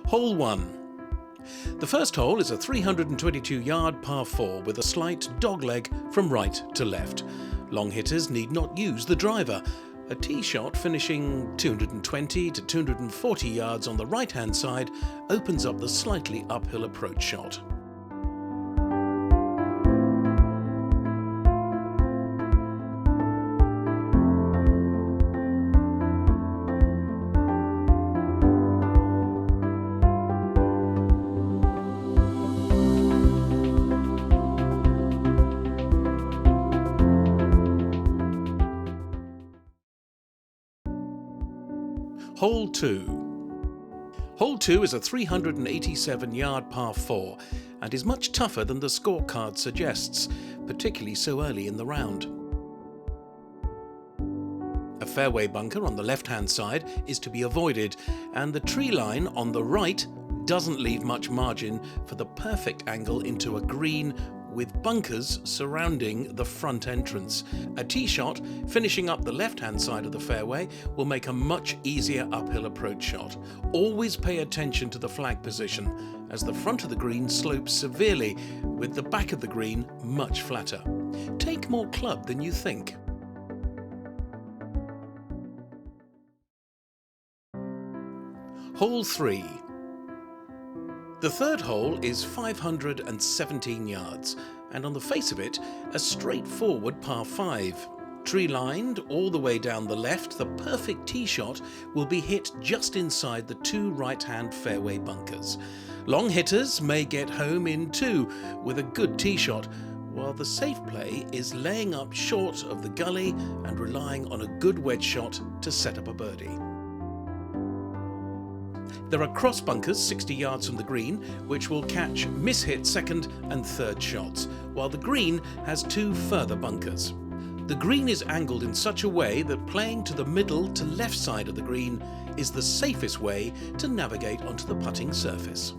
Hole 1. The first hole is a 322-yard par 4 with a slight dogleg from right to left. Long hitters need not use the driver. A tee shot finishing 220 to 240 yards on the right-hand side opens up the slightly uphill approach shot. Hole 2. Hole 2 is a 387-yard par 4 and is much tougher than the scorecard suggests, particularly so early in the round. A fairway bunker on the left-hand side is to be avoided, and the tree line on the right doesn't leave much margin for the perfect angle into a green with bunkers surrounding the front entrance. A tee shot finishing up the left-hand side of the fairway will make a much easier uphill approach shot. Always pay attention to the flag position, as the front of the green slopes severely, with the back of the green much flatter. Take more club than you think. Hole 3. The third hole is 517 yards, and on the face of it, a straightforward par 5. Tree-lined all the way down the left, the perfect tee shot will be hit just inside the two right-hand fairway bunkers. Long hitters may get home in 2 with a good tee shot, while the safe play is laying up short of the gully and relying on a good wedge shot to set up a birdie. There are cross bunkers 60 yards from the green, which will catch miss-hit second and third shots, while the green has 2 further bunkers. The green is angled in such a way that playing to the middle to left side of the green is the safest way to navigate onto the putting surface.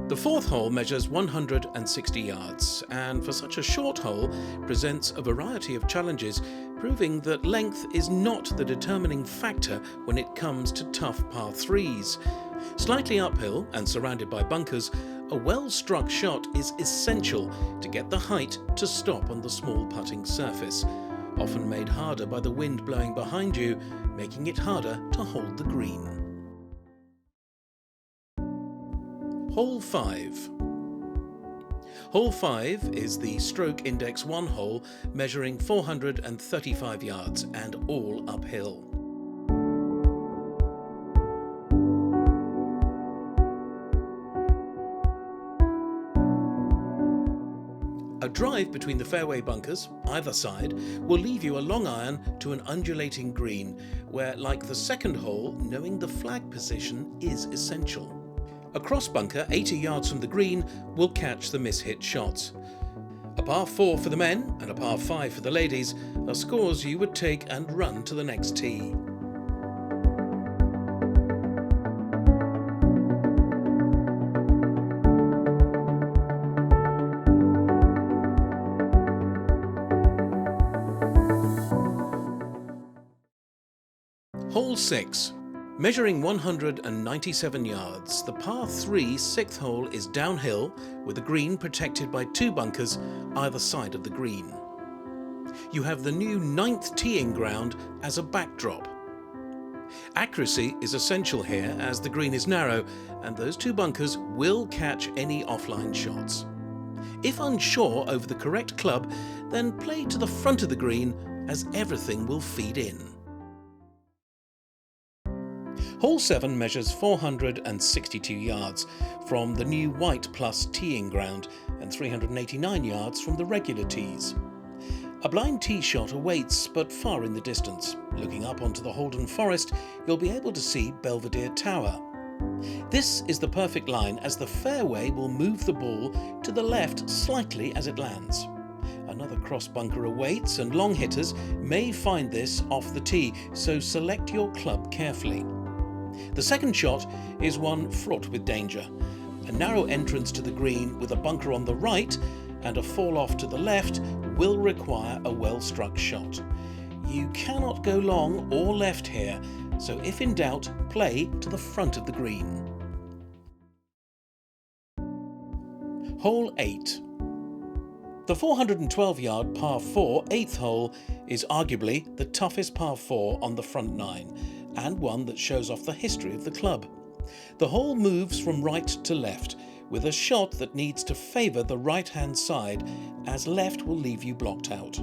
The fourth hole measures 160 yards, and for such a short hole presents a variety of challenges, proving that length is not the determining factor when it comes to tough par 3s. Slightly uphill and surrounded by bunkers, a well-struck shot is essential to get the height to stop on the small putting surface, often made harder by the wind blowing behind you, making it harder to hold the green. Hole 5. Hole 5 is the stroke index 1 hole measuring 435 yards and all uphill. A drive between the fairway bunkers, either side, will leave you a long iron to an undulating green, where, like the second hole, knowing the flag position is essential. A cross bunker 80 yards from the green will catch the miss-hit shots. A par 4 for the men and a par 5 for the ladies are scores you would take and run to the next tee. Hole 6. Measuring 197 yards, the par 3 6th hole is downhill with the green protected by 2 bunkers either side of the green. You have the new 9th teeing ground as a backdrop. Accuracy is essential here as the green is narrow and those 2 bunkers will catch any offline shots. If unsure over the correct club, then play to the front of the green as everything will feed in. Hole 7 measures 462 yards from the new white plus teeing ground and 389 yards from the regular tees. A blind tee shot awaits, but far in the distance. Looking up onto the Holden Forest, you'll be able to see Belvedere Tower. This is the perfect line as the fairway will move the ball to the left slightly as it lands. Another cross bunker awaits and long hitters may find this off the tee, so select your club carefully. The second shot is one fraught with danger. A narrow entrance to the green with a bunker on the right and a fall off to the left will require a well well-struck shot. You cannot go long or left here, so if in doubt, play to the front of the green. Hole 8. The 412-yard par 4 8th hole is arguably the toughest par 4 on the front nine, and one that shows off the history of the club. The hole moves from right to left, with a shot that needs to favour the right-hand side, as left will leave you blocked out.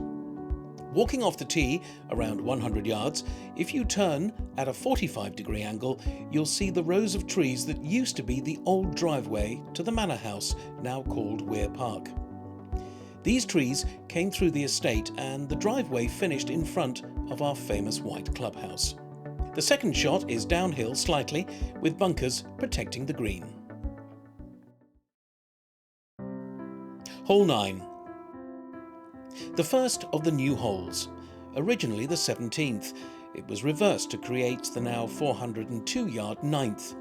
Walking off the tee around 100 yards, if you turn at a 45-degree angle, you'll see the rows of trees that used to be the old driveway to the manor house, now called Weir Park. These trees came through the estate and the driveway finished in front of our famous white clubhouse. The second shot is downhill slightly, with bunkers protecting the green. Hole 9. The first of the new holes. Originally the 17th, it was reversed to create the now 402-yard 9th.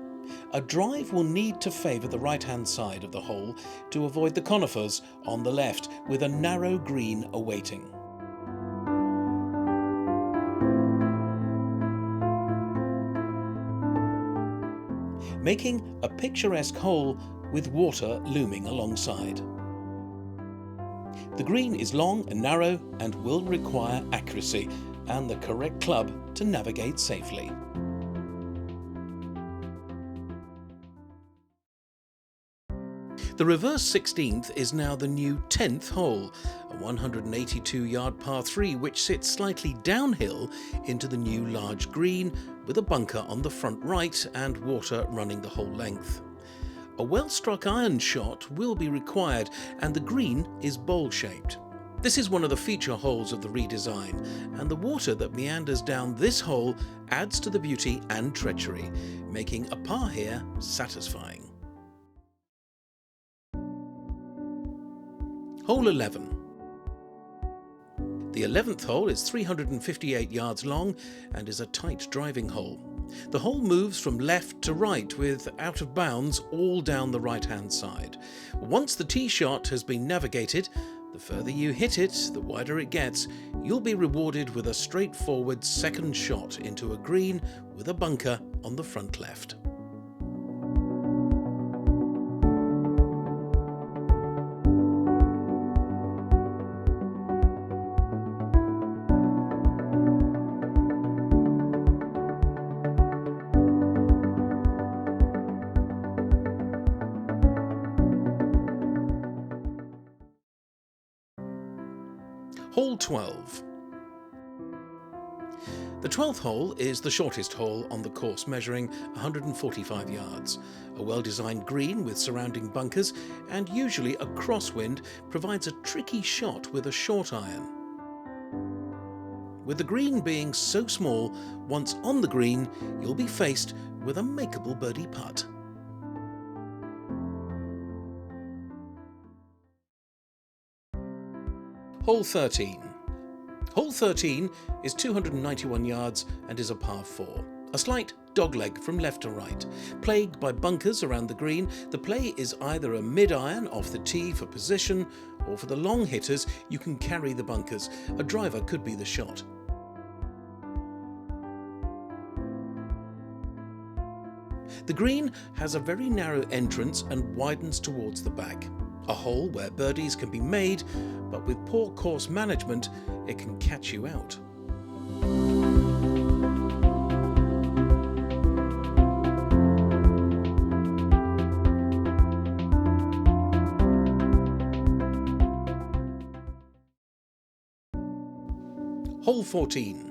A drive will need to favour the right-hand side of the hole to avoid the conifers on the left, with a narrow green awaiting. Making a picturesque hole with water looming alongside. The green is long and narrow and will require accuracy and the correct club to navigate safely. The reverse 16th is now the new 10th hole, a 182-yard par 3 which sits slightly downhill into the new large green, with a bunker on the front right and water running the whole length. A well-struck iron shot will be required, and the green is bowl-shaped. This is one of the feature holes of the redesign, and the water that meanders down this hole adds to the beauty and treachery, making a par here satisfying. Hole 11. The 11th hole is 358 yards long and is a tight driving hole. The hole moves from left to right, with out of bounds all down the right-hand side. Once the tee shot has been navigated, the further you hit it, the wider it gets. You'll be rewarded with a straightforward second shot into a green with a bunker on the front left. Hole 12. The 12th hole is the shortest hole on the course, measuring 145 yards. A well-designed green with surrounding bunkers and usually a crosswind provides a tricky shot with a short iron. With the green being so small, once on the green, you'll be faced with a makeable birdie putt. Hole 13. Hole 13 is 291 yards and is a par 4. A slight dogleg from left to right. Plagued by bunkers around the green, the play is either a mid-iron off the tee for position, or for the long hitters you can carry the bunkers. A driver could be the shot. The green has a very narrow entrance and widens towards the back. A hole where birdies can be made, but with poor course management, it can catch you out. Hole 14.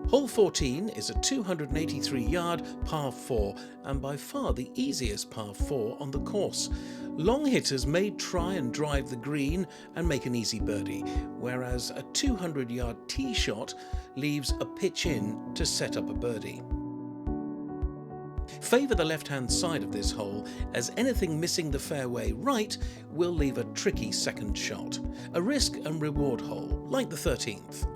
Hole 14 is a 283-yard par 4 and by far the easiest par 4 on the course. Long hitters may try and drive the green and make an easy birdie, whereas a 200-yard tee shot leaves a pitch in to set up a birdie. Favour the left-hand side of this hole, as anything missing the fairway right will leave a tricky second shot. A risk and reward hole, like the 13th.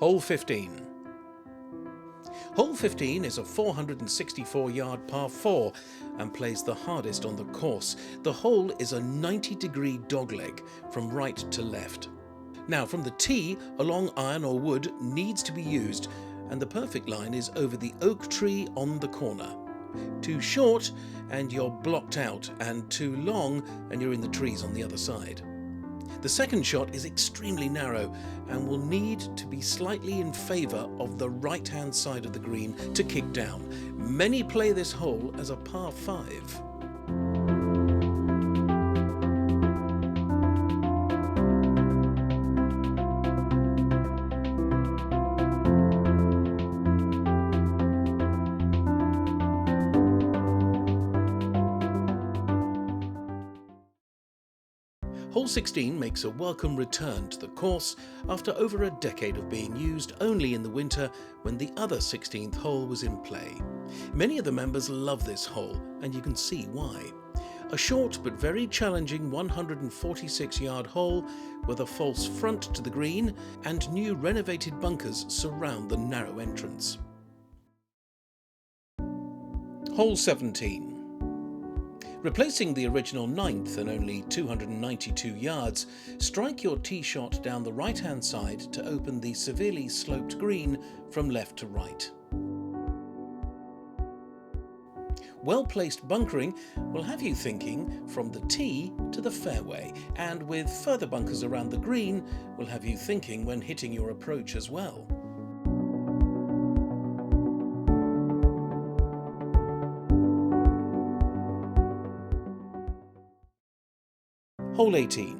Hole 15. Hole 15 is a 464-yard par 4 and plays the hardest on the course. The hole is a 90-degree dogleg from right to left. Now, from the tee, a long iron or wood needs to be used, and the perfect line is over the oak tree on the corner. Too short and you're blocked out, and too long and you're in the trees on the other side. The second shot is extremely narrow and will need to be slightly in favour of the right-hand side of the green to kick down. Many play this hole as a par 5. Hole 16 makes a welcome return to the course after over a decade of being used only in the winter when the other 16th hole was in play. Many of the members love this hole, and you can see why. A short but very challenging 146-yard hole with a false front to the green, and new renovated bunkers surround the narrow entrance. Hole 17. Replacing the original 9th and only 292 yards, strike your tee shot down the right-hand side to open the severely sloped green from left to right. Well-placed bunkering will have you thinking from the tee to the fairway, and with further bunkers around the green will have you thinking when hitting your approach as well. Hole 18.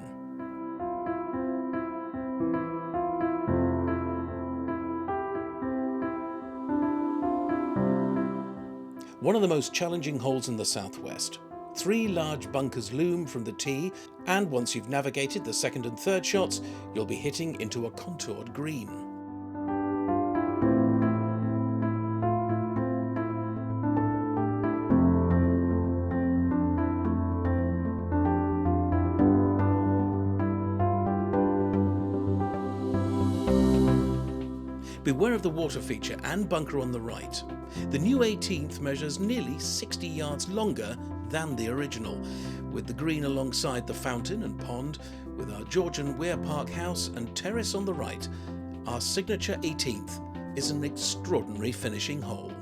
One of the most challenging holes in the southwest. 3 large bunkers loom from the tee, and once you've navigated the second and third shots, you'll be hitting into a contoured green. Beware of the water feature and bunker on the right. The new 18th measures nearly 60 yards longer than the original, with the green alongside the fountain and pond, with our Georgian Weir Park house and terrace on the right. Our signature 18th is an extraordinary finishing hole.